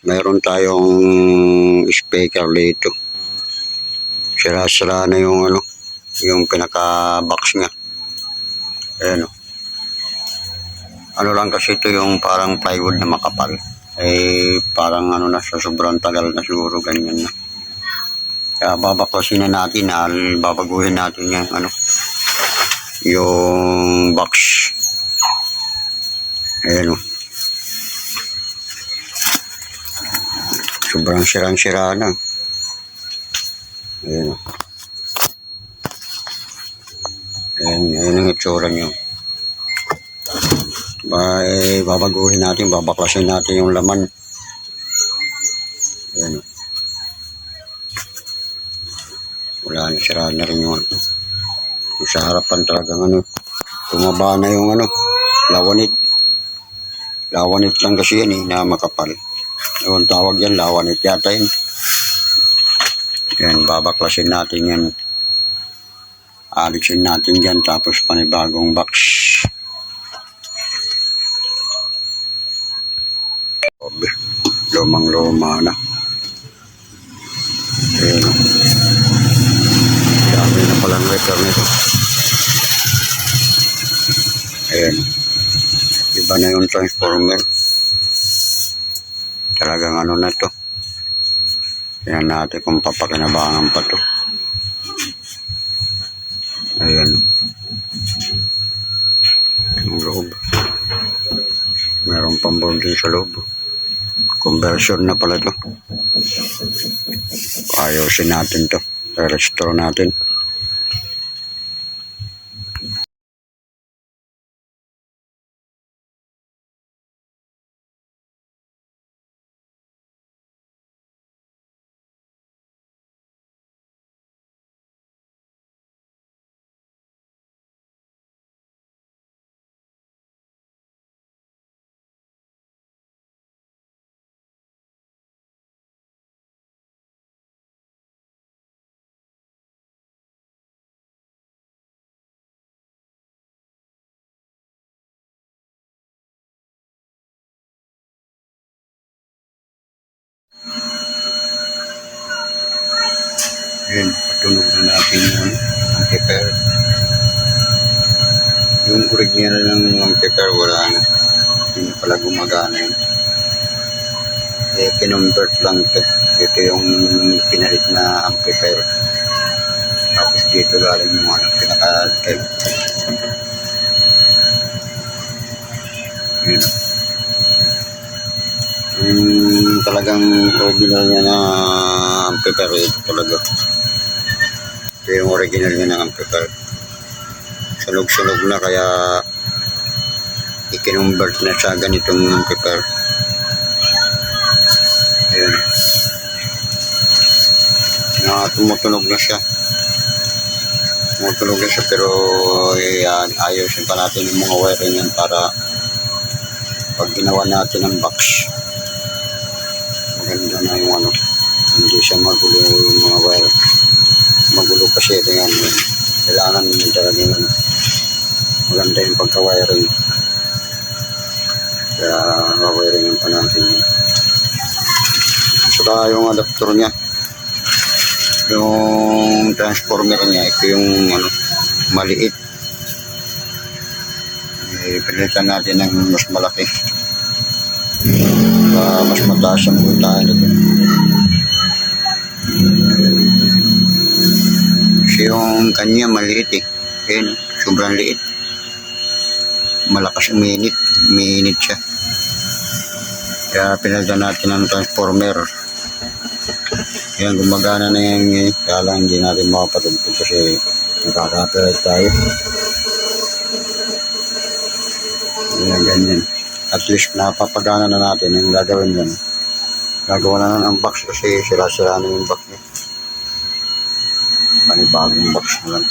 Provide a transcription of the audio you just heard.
Mayroon tayong speaker dito. Sira-sira na yung yung pinaka-box niya. Ayan o. Ano lang kasi ito yung parang plywood na makapal. Parang na sa sobrang tagal na siguro ganyan na. Kaya babaklasin na natin, babaguhin natin yung yung box. Ayan o. Sobrang sirang-sira na. Ayan o. Ayan ang itsura nyo. Babaguhin natin, babaklasin natin yung laman. Ayan o. Wala na, sira na rin yung yung sa harapan talagang tumaba na yung lawanit. Lawanit lang kasi yan na makapal. Yung tawag yan, lawanit yata yun. Yan, babaklasin natin yan. Alisin natin yan, tapos panibagong box. Lumang-luma na. Ayan. Dami na palang repair nito. Ayan. Iba na yung transformer. Talagang na to. Tingnan natin kung papakinabangan pa to. Ayan. Yung loob. Meron pang board din sa loob. Conversion na pala to. Ayusin natin to. I-restore natin. Ayan, patunog na natin yung amplifier. Yung original ng amplifier wala na. Hindi na pala gumagana yun. Kinonvert lang ito. Ito yung pinalit na amplifier. Tapos dito galing yung pinaka-tape. Ayan. Talagang original niya na amplifier ito talaga. Ito yung original niya ng amplifier. Sunog-sunog na kaya i-convert na sa ganitong amplifier. Ayan. Tumutunog na siya. Tumutunog na siya pero ayusin pa natin yung mga wiring yan para pag ginawa natin ang box maganda na yung hindi siya magulo yung mga wire. Magulo kasi ito yan. Kailangan yung talaga yung maganda yung pagka-wiring. Kaya ma-wiring pa natin yan. Saka yung adapter niya, yung transformer niya, ito yung maliit. Pilitan natin ng mas malaki. Mas mataas ang voltahe nito. Kasi yung kanya maliit Ayan, sobrang liit. Malakas uminit. Uminit siya. Kaya pinalitan natin ng transformer. Ayan, gumagana na yan. Kaya lang hindi natin makapatugtog kasi nakaka-copyright tayo. Ayan, ganyan. At least napapagana na natin yung gagawin yan. Gagawa na ng box kasi sira-sira na yung box niya. Panibagong box na lang.